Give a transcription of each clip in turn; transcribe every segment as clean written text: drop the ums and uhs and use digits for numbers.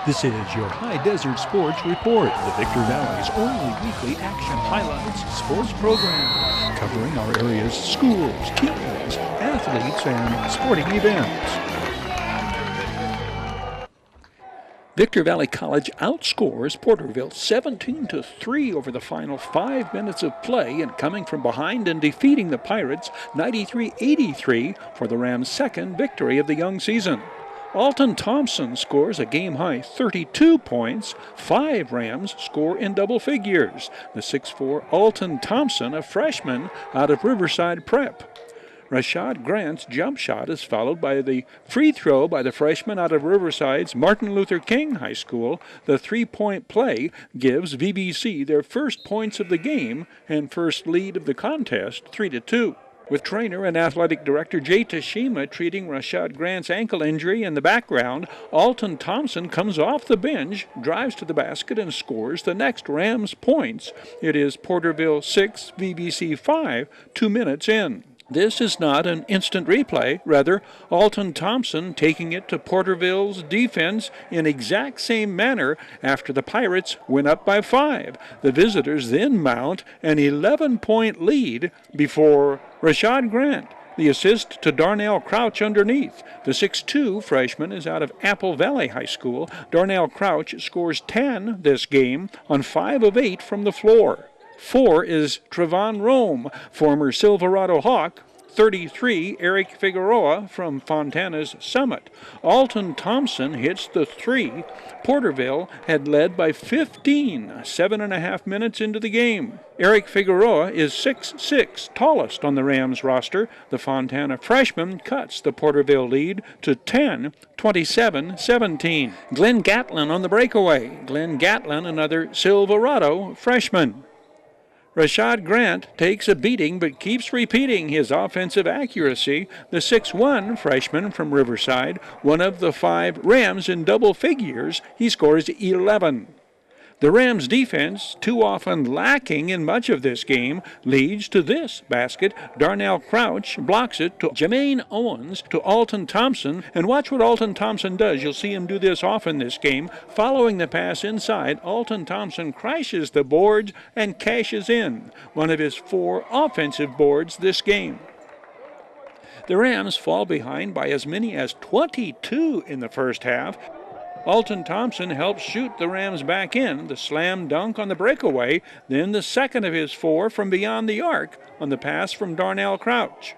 This is your High Desert Sports Report, the Victor Valley's only weekly action highlights sports program, covering our area's schools, teams, athletes, and sporting events. Victor Valley College outscores Porterville 17-3 over the final 5 minutes of play, and coming from behind and defeating the Pirates 93-83 for the Rams' second victory of the young season. Alton Thompson scores a game-high 32 points. 5 Rams score in double figures. The 6'4" Alton Thompson, a freshman out of Riverside Prep. Rashad Grant's jump shot is followed by the free throw by the freshman out of Riverside's Martin Luther King High School. The three-point play gives VVC their first points of the game and first lead of the contest, 3-2. With trainer and athletic director Jay Tashima treating Rashad Grant's ankle injury in the background, Alton Thompson comes off the bench, drives to the basket, and scores the next Rams points. It is Porterville 6, VVC 5, 2 minutes in. This is not an instant replay. Rather, Alton Thompson taking it to Porterville's defense in exact same manner after the Pirates went up by 5. The visitors then mount an 11-point lead before Rashad Grant. The assist to Darnell Crouch underneath. The 6'2" freshman is out of Apple Valley High School. Darnell Crouch scores 10 this game on 5 of 8 from the floor. 4 is Trevon Rome, former Silverado Hawk. 33, Eric Figueroa from Fontana's Summit. Alton Thompson hits the 3. Porterville had led by 15, 7.5 minutes into the game. Eric Figueroa is 6'6", tallest on the Rams roster. The Fontana freshman cuts the Porterville lead to 10, 27-17. Glenn Gatlin on the breakaway. Glenn Gatlin, another Silverado freshman. Rashad Grant takes a beating but keeps repeating his offensive accuracy. The 6'1" freshman from Riverside, one of the 5 Rams in double figures, he scores 11. The Rams' defense, too often lacking in much of this game, leads to this basket. Darnell Crouch blocks it to Jermaine Owens to Alton Thompson. And watch what Alton Thompson does. You'll see him do this often this game. Following the pass inside, Alton Thompson crashes the boards and cashes in one of his 4 offensive boards this game. The Rams fall behind by as many as 22 in the first half. Alton Thompson helps shoot the Rams back in, the slam dunk on the breakaway, then the second of his 4 from beyond the arc on the pass from Darnell Crouch.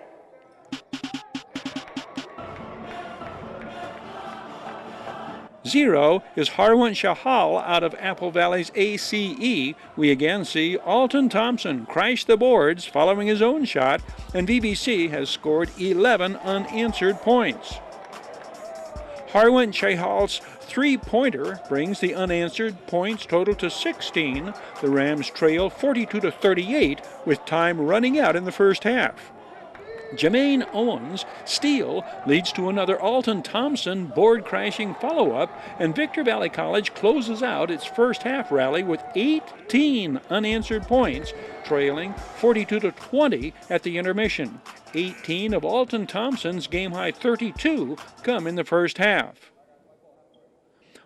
Zero is Harwan Shahal out of Apple Valley's ACE. We again see Alton Thompson crash the boards following his own shot, and VVC has scored 11 unanswered points. Harwan Shahal's three-pointer brings the unanswered points total to 16. The Rams trail 42-38 with time running out in the first half. Jermaine Owens' steal leads to another Alton Thompson board-crashing follow-up, and Victor Valley College closes out its first half rally with 18 unanswered points, trailing 42-20 at the intermission. 18 of Alton Thompson's game-high 32 come in the first half.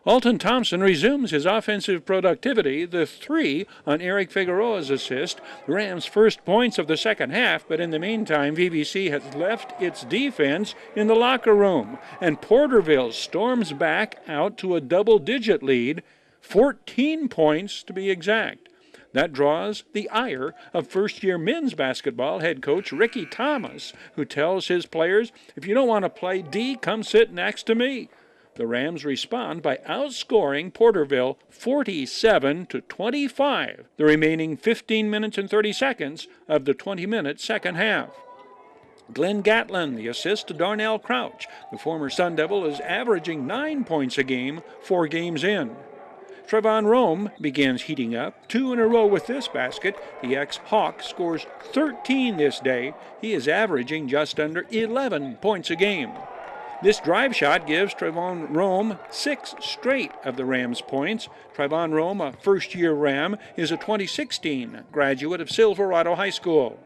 Alton Thompson resumes his offensive productivity, the 3 on Eric Figueroa's assist, the Rams' first points of the second half, but in the meantime, VVC has left its defense in the locker room, and Porterville storms back out to a double-digit lead, 14 points to be exact. That draws the ire of first-year men's basketball head coach Ricky Thomas, who tells his players, if you don't want to play D, come sit next to me. The Rams respond by outscoring Porterville 47-25, the remaining 15 minutes and 30 seconds of the 20-minute second half. Glenn Gatlin, the assist to Darnell Crouch. The former Sun Devil is averaging 9 points a game, 4 games in. Trevon Rome begins heating up, 2 in a row with this basket. The ex-Hawk scores 13 this day. He is averaging just under 11 points a game. This drive shot gives Trevon Rome 6 straight of the Rams' points. Trevon Rome, a first-year Ram, is a 2016 graduate of Silverado High School.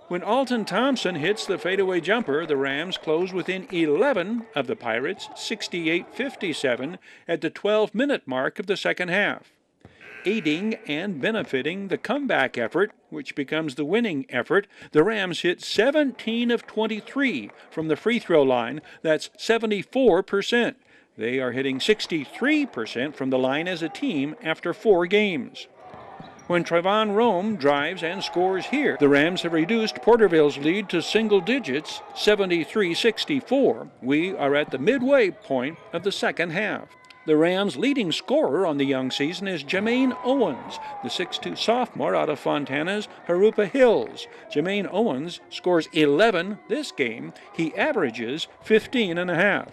When Alton Thompson hits the fadeaway jumper, the Rams close within 11 of the Pirates, 68-57, at the 12-minute mark of the second half. Aiding and benefiting the comeback effort, which becomes the winning effort, the Rams hit 17 of 23 from the free throw line. That's 74%. They are hitting 63% from the line as a team after 4 games. When Trevon Rome drives and scores here, the Rams have reduced Porterville's lead to single digits, 73-64. We are at the midway point of the second half. The Rams' leading scorer on the young season is Jermaine Owens, the 6'2 sophomore out of Fontana's Harupa Hills. Jermaine Owens scores 11 this game. He averages 15.5.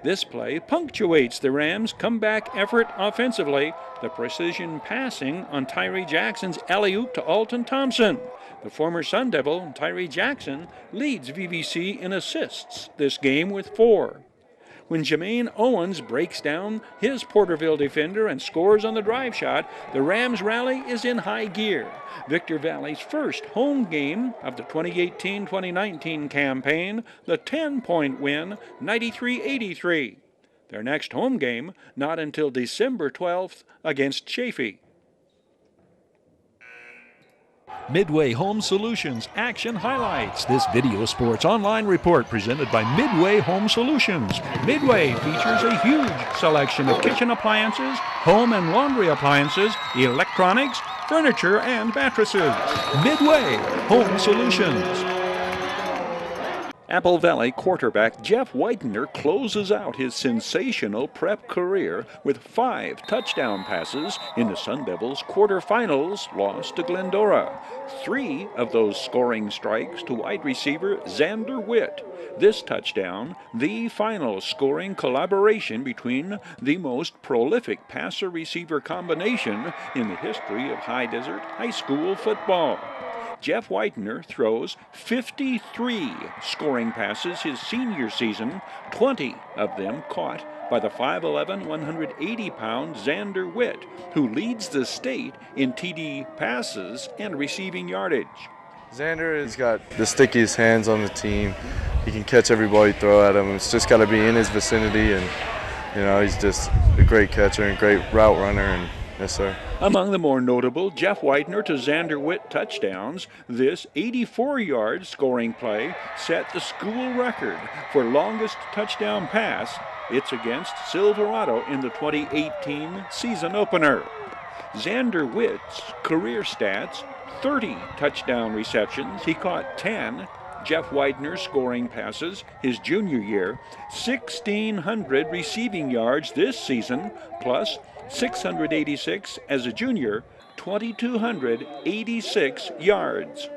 This play punctuates the Rams' comeback effort offensively. The precision passing on Tyree Jackson's alley-oop to Alton Thompson. The former Sun Devil, Tyree Jackson, leads VVC in assists this game with 4. When Jermaine Owens breaks down his Porterville defender and scores on the drive shot, the Rams' rally is in high gear. Victor Valley's first home game of the 2018-2019 campaign, the 10-point win, 93-83. Their next home game not until December 12th against Chaffee. Midway Home Solutions Action Highlights. This video sports online report presented by Midway Home Solutions. Midway features a huge selection of kitchen appliances, home and laundry appliances, electronics, furniture, and mattresses. Midway Home Solutions. Apple Valley quarterback Jeff Whitener closes out his sensational prep career with 5 touchdown passes in the Sun Devils' quarterfinals loss to Glendora. 3 of those scoring strikes to wide receiver Xander Witt. This touchdown, the final scoring collaboration between the most prolific passer-receiver combination in the history of Hdsr high school football. Jeff Whitener throws 53 scoring passes his senior season, 20 of them caught by the 5'11", 180-pound Xander Witt, who leads the state in TD passes and receiving yardage. Xander has got the stickiest hands on the team. He can catch every ball you throw at him. It's just got to be in his vicinity, and he's just a great catcher and great route runner. And yes, sir. Among the more notable Jeff Whitener to Xander Witt touchdowns, this 84-yard scoring play set the school record for longest touchdown pass. It's against Silverado in the 2018 season opener. Xander Witt's career stats: 30 touchdown receptions. He caught 10. Jeff Whitener scoring passes his junior year, 1,600 receiving yards this season, plus 686 as a junior, 2,286 yards.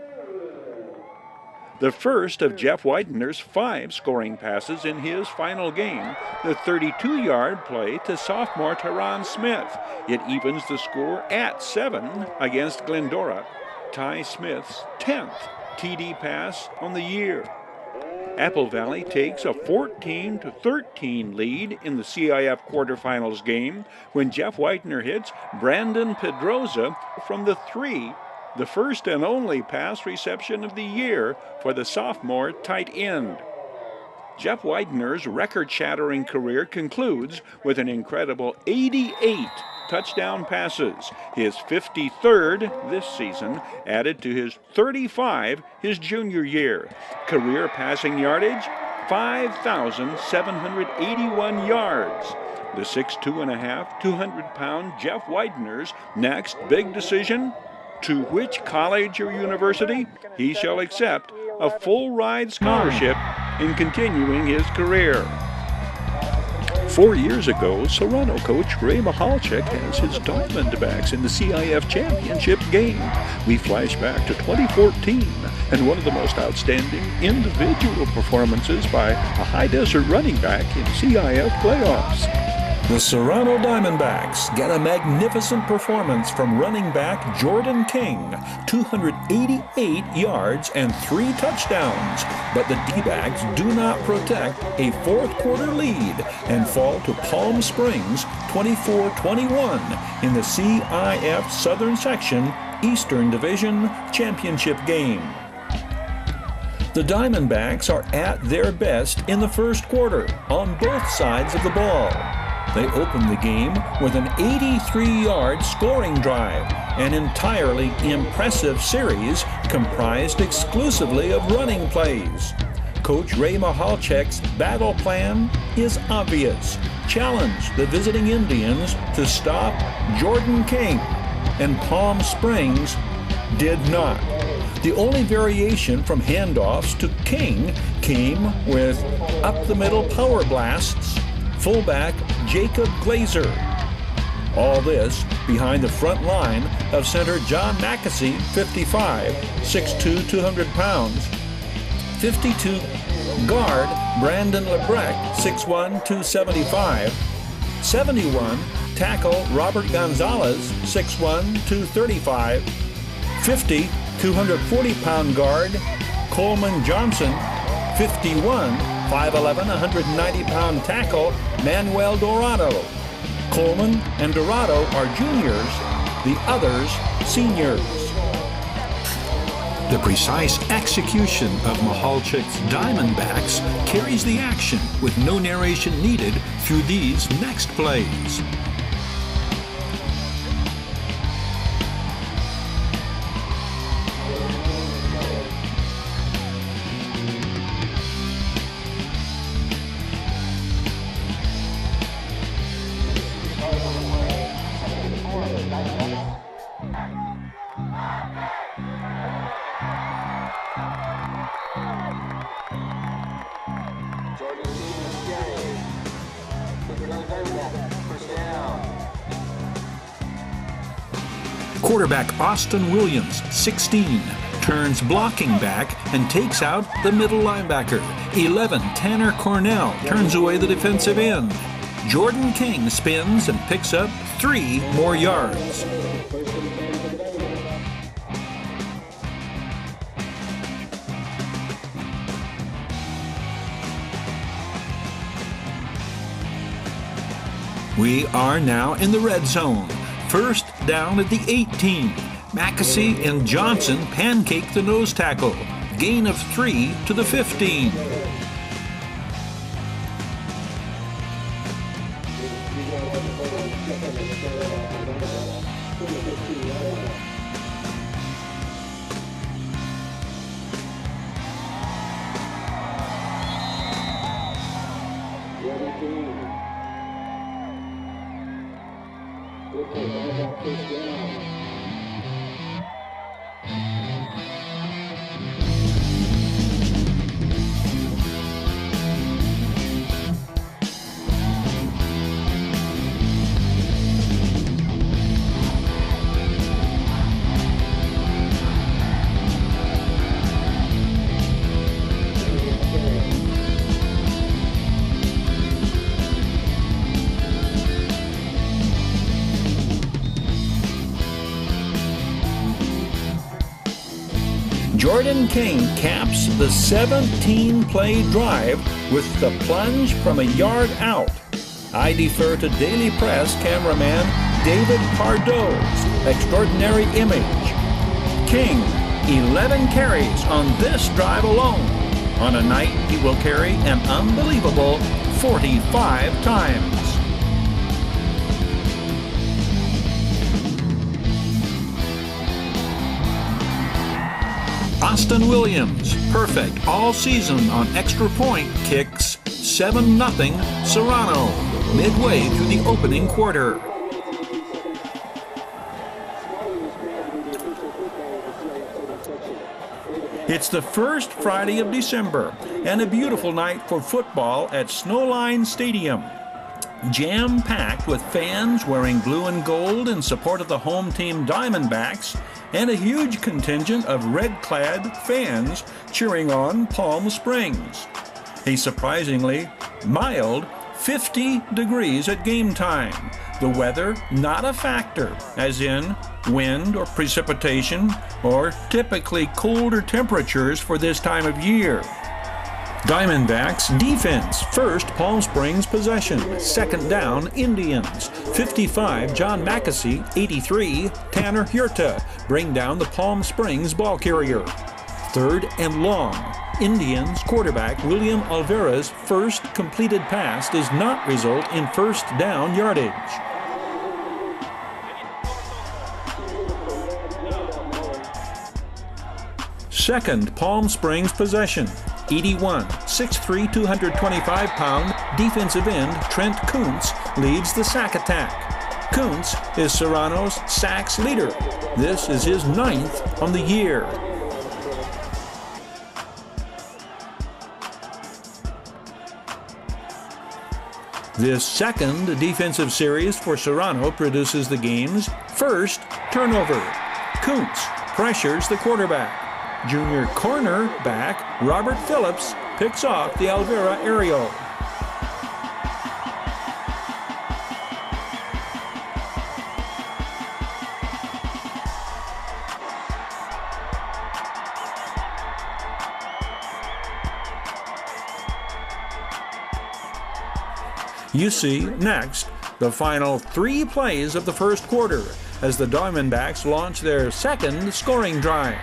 The first of Jeff Whitener's 5 scoring passes in his final game, the 32-yard play to sophomore Teron Smith. It evens the score at 7 against Glendora. Ty Smith's 10th TD pass on the year. Apple Valley takes a 14-13 lead in the CIF quarterfinals game when Jeff Whitener hits Brandon Pedroza from the 3, the first and only pass reception of the year for the sophomore tight end. Jeff Whitener's record-shattering career concludes with an incredible 88 touchdown passes, his 53rd this season, added to his 35 his junior year. Career passing yardage, 5,781 yards. The 6'2.5", 200-pound Jeff Whitener's next big decision: to which college or university he shall accept a full-ride scholarship in continuing his career. 4 years ago, Serrano coach Ray Michalczyk has his Diamondbacks in the CIF championship game. We flash back to 2014 and one of the most outstanding individual performances by a Hdsr running back in CIF playoffs. The Serrano Diamondbacks get a magnificent performance from running back Jordan King, 288 yards and 3 touchdowns. But the D-backs do not protect a fourth-quarter lead and fall to Palm Springs 24-21 in the CIF Southern Section Eastern Division Championship game. The Diamondbacks are at their best in the first quarter on both sides of the ball. They opened the game with an 83-yard scoring drive, an entirely impressive series comprised exclusively of running plays. Coach Ray Michalczyk's battle plan is obvious. Challenge the visiting Indians to stop Jordan King, and Palm Springs did not. The only variation from handoffs to King came with up-the-middle power blasts, fullback Jacob Glazer. All this behind the front line of center John Mackesy, 55, 6'2", 200 pounds, 52 guard Brandon Lebrecht, 6'1", 275, 71 tackle Robert Gonzalez, 6'1", 235, 50 240-pound guard Coleman Johnson, 51 5'11", 190-pound tackle Manuel Dorado. Coleman and Dorado are juniors, the others seniors. The precise execution of Michalczyk's Diamondbacks carries the action with no narration needed through these next plays. Quarterback Austin Williams, 16, turns blocking back and takes out the middle linebacker. 11, Tanner Cornell turns away the defensive end. Jordan King spins and picks up 3 more yards. We are now in the red zone. First down at the 18. Mackesy and Johnson pancake the nose tackle. Gain of 3 to the 15. Jordan King caps the 17-play drive with the plunge from a yard out. I defer to Daily Press cameraman David Pardo's extraordinary image. King, 11 carries on this drive alone. On a night he will carry an unbelievable 45 times. Austin Williams, perfect all season on extra point kicks, 7-0 Serrano, midway through the opening quarter. It's the first Friday of December and a beautiful night for football at Snowline Stadium. Jam-packed with fans wearing blue and gold in support of the home team Diamondbacks and a huge contingent of red-clad fans cheering on Palm Springs. A surprisingly mild 50 degrees at game time. The weather not a factor, as in wind or precipitation or typically colder temperatures for this time of year. Diamondbacks defense, first Palm Springs possession, second down Indians, 55 John Mackesy, 83 Tanner Hurta bring down the Palm Springs ball carrier. Third and long, Indians quarterback William Alvarez's first completed pass does not result in first down yardage. Second Palm Springs possession. 81, 6'3", 225-pound defensive end Trent Kuntz leads the sack attack. Kuntz is Serrano's sacks leader. This is his 9th on the year. This second defensive series for Serrano produces the game's first turnover. Kuntz pressures the quarterback. Junior cornerback Robert Phillips picks off the Alvera aerial. You see next the final 3 plays of the first quarter as the Diamondbacks launch their second scoring drive.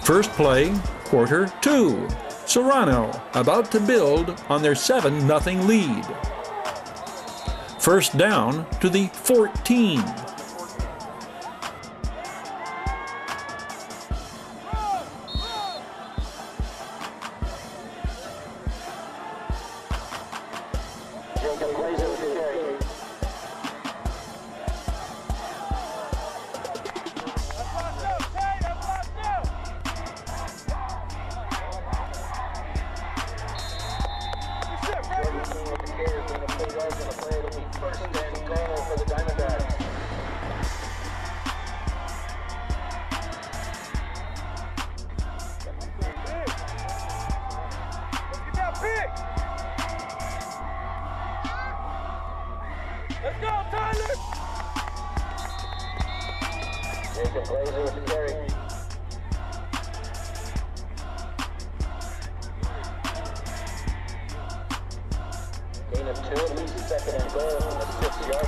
First play, quarter 2. Serrano about to build on their 7-0 lead. First down to the 14.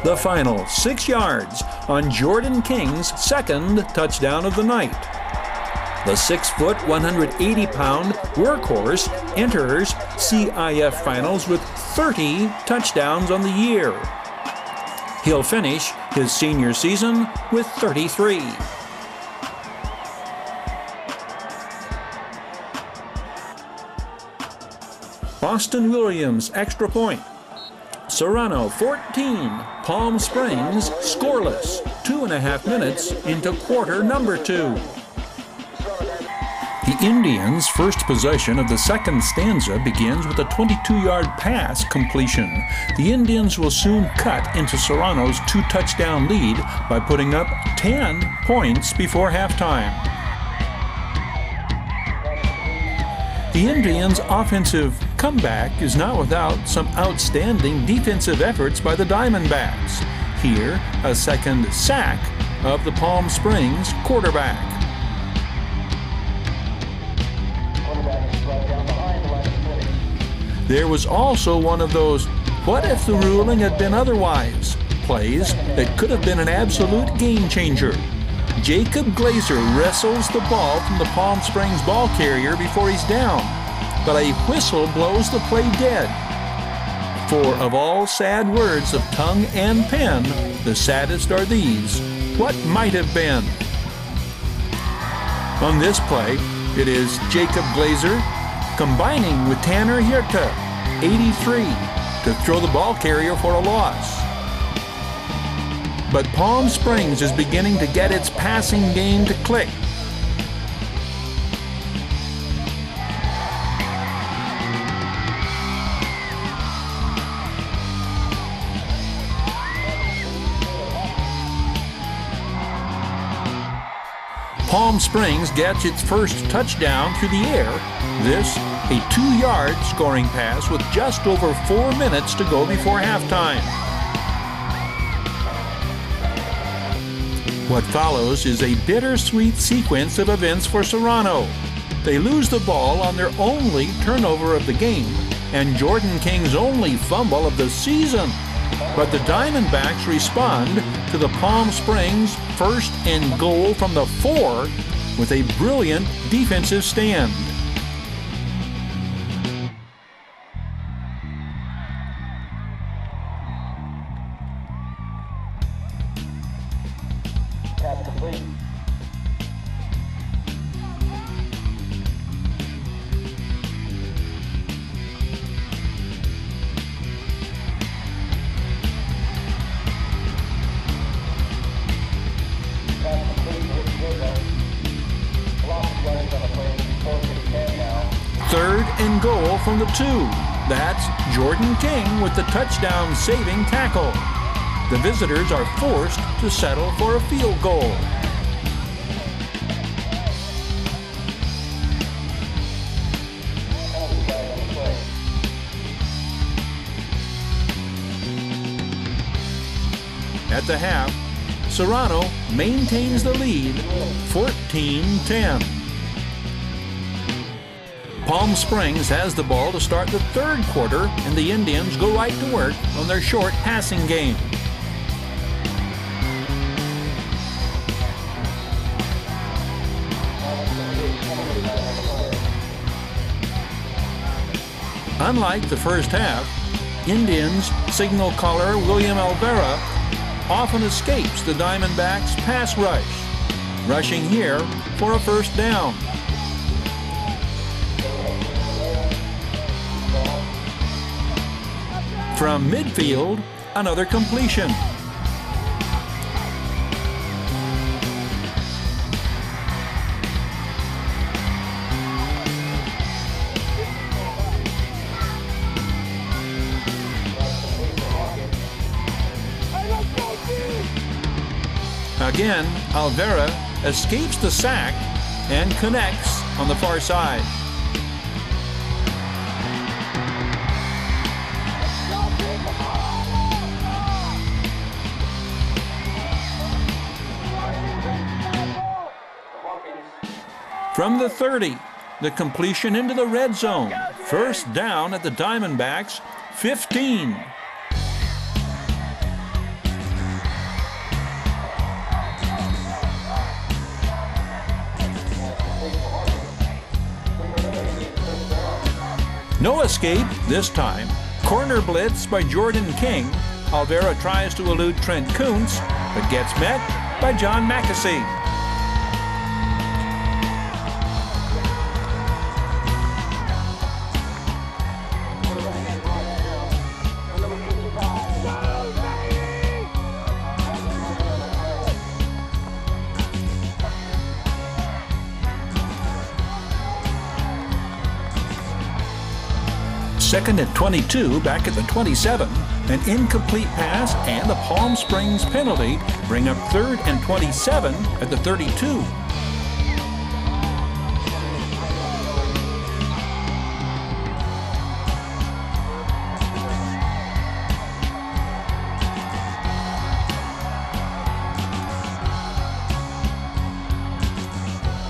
The final 6 yards on Jordan King's second touchdown of the night. The 6-foot, 180-pound workhorse enters CIF finals with 30 touchdowns on the year. He'll finish his senior season with 33. Austin Williams extra point. Serrano 14, Palm Springs scoreless, 2.5 minutes into quarter number 2. The Indians' first possession of the second stanza begins with a 22-yard pass completion. The Indians will soon cut into Serrano's 2-touchdown lead by putting up 10 points before halftime. The Indians' offensive comeback is not without some outstanding defensive efforts by the Diamondbacks. Here, a second sack of the Palm Springs quarterback. There was also one of those "what if the ruling had been otherwise" plays that could have been an absolute game changer. Jacob Glazer wrestles the ball from the Palm Springs ball carrier before he's down, but a whistle blows the play dead. For of all sad words of tongue and pen, the saddest are these: what might have been. On this play, it is Jacob Glazer combining with Tanner Hirta, 83, to throw the ball carrier for a loss. But Palm Springs is beginning to get its passing game to click. Palm Springs gets its first touchdown through the air. This, a 2-yard scoring pass with just over 4 minutes to go before halftime. What follows is a bittersweet sequence of events for Serrano. They lose the ball on their only turnover of the game and Jordan King's only fumble of the season. But the Diamondbacks respond to the Palm Springs 1st and goal from the 4 with a brilliant defensive stand. Pass complete. Third and goal from the 2. That's Jordan King with the touchdown-saving tackle. The visitors are forced to settle for a field goal. At the half, Serrano maintains the lead, 14-10. Palm Springs has the ball to start the 3rd quarter, and the Indians go right to work on their short passing game. Unlike the first half, Indians signal caller William Alvera often escapes the Diamondbacks' pass rush, rushing here for a first down. From midfield, another completion. Again, Alvera escapes the sack and connects on the far side. From the 30, the completion into the red zone. First down at the Diamondbacks, 15. No escape this time. Corner blitz by Jordan King. Alvera tries to elude Trent Kuntz, but gets met by John McAsee. Second and 22, back at the 27. An incomplete pass and the Palm Springs penalty bring up 3rd and 27 at the 32.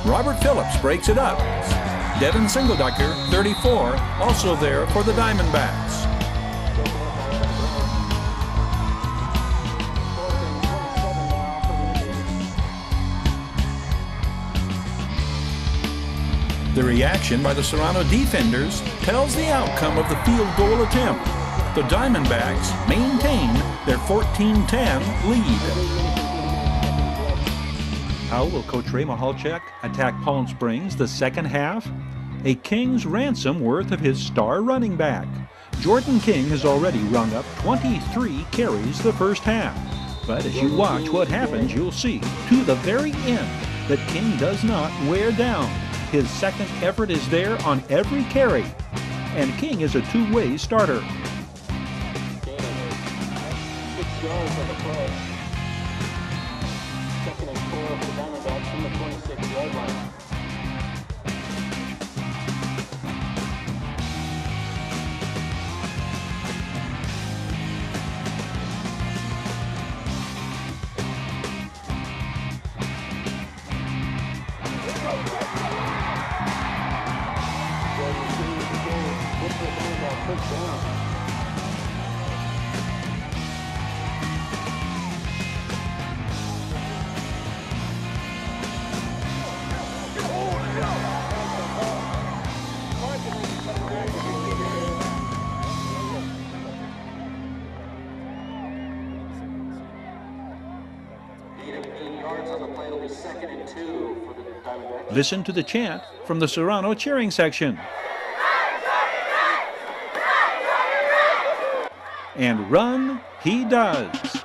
Robert Phillips breaks it up. Devin Singleducker, 34, also there for the Diamondbacks. The reaction by the Serrano defenders tells the outcome of the field goal attempt. The Diamondbacks maintain their 14-10 lead. How will Coach Ray Mihalchek attack Palm Springs the second half? A king's ransom worth of his star running back. Jordan King has already rung up 23 carries the first half. But as you watch what happens, you'll see, to the very end, that King does not wear down. His second effort is there on every carry. And King is a two-way starter. Good goal for the play. Second and score for the Diamondbacks from the 26-yard line. Listen to the chant from the Serrano cheering section. And run he does.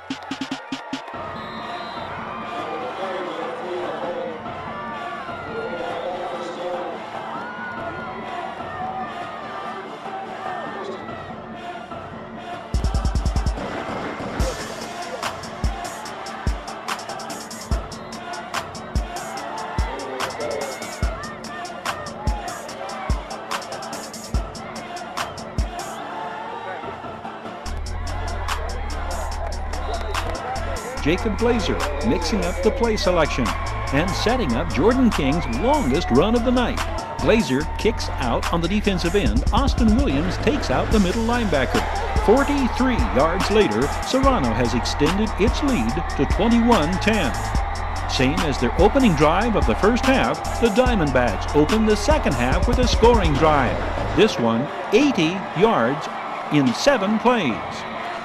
Jacob Glazer mixing up the play selection and setting up Jordan King's longest run of the night. Glazer kicks out on the defensive end. Austin Williams takes out the middle linebacker. 43 yards later, Serrano has extended its lead to 21-10. Same as their opening drive of the first half, the Diamondbacks open the second half with a scoring drive. This one, 80 yards in 7 plays.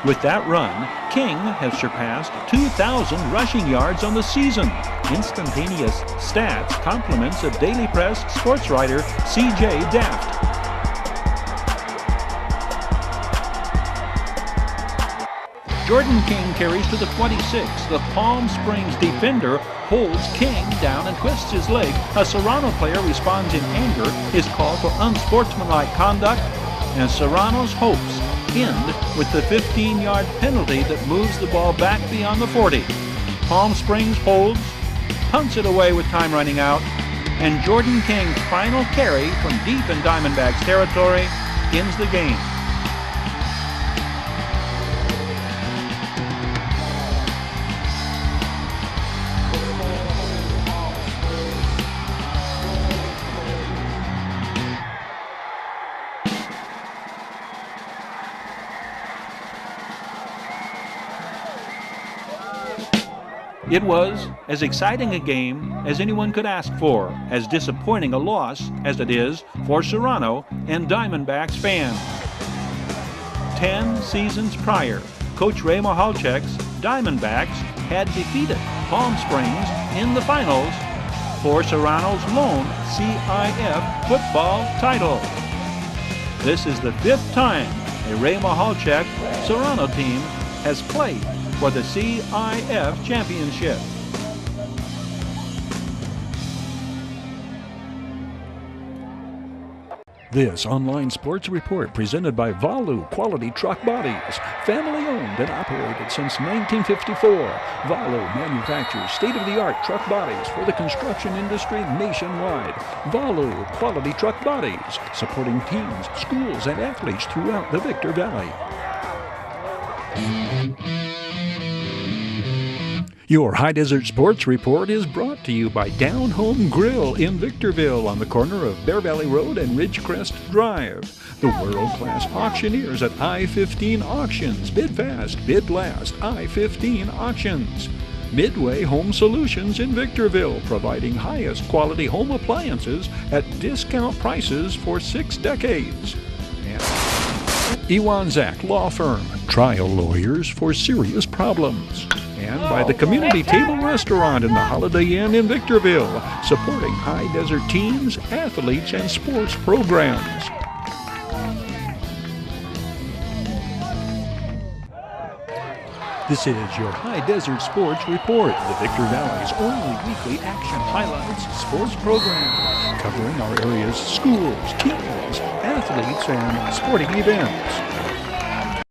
With that run, King has surpassed 2,000 rushing yards on the season. Instantaneous stats compliments of Daily Press sports writer C.J. Daft. Jordan King carries to the 26. The Palm Springs defender holds King down and twists his leg. A Serrano player responds in anger, is called for unsportsmanlike conduct, and Serrano's hopes end with the 15-yard penalty that moves the ball back beyond the 40. Palm Springs holds, punts it away with time running out, and Jordan King's final carry from deep in Diamondbacks territory ends the game. It was as exciting a game as anyone could ask for, as disappointing a loss as it is for Serrano and Diamondbacks fans. 10 seasons prior, Coach Ray Mahalchek's Diamondbacks had defeated Palm Springs in the finals for Serrano's lone CIF football title. This is the 5th time a Ray Mahalchek Serrano team has played for the CIF championship. This online sports report presented by Valu Quality Truck Bodies. Family owned and operated since 1954. Valu manufactures state-of-the-art truck bodies for the construction industry nationwide. Valu Quality Truck Bodies, supporting teams, schools, and athletes throughout the Victor Valley. Your High Desert Sports Report is brought to you by Down Home Grill in Victorville on the corner of Bear Valley Road and Ridgecrest Drive. The world-class auctioneers at I-15 Auctions. Bid fast, bid last. I-15 Auctions. Midway Home Solutions in Victorville, providing highest quality home appliances at discount prices for 6 decades. And Ewan Zach Law Firm, trial lawyers for serious problems. And by the Community Table Restaurant in the Holiday Inn in Victorville, supporting high desert teams, athletes, and sports programs. This is your High Desert Sports Report, the Victor Valley's only weekly action highlights sports program, covering our area's schools, teams, athletes, and sporting events.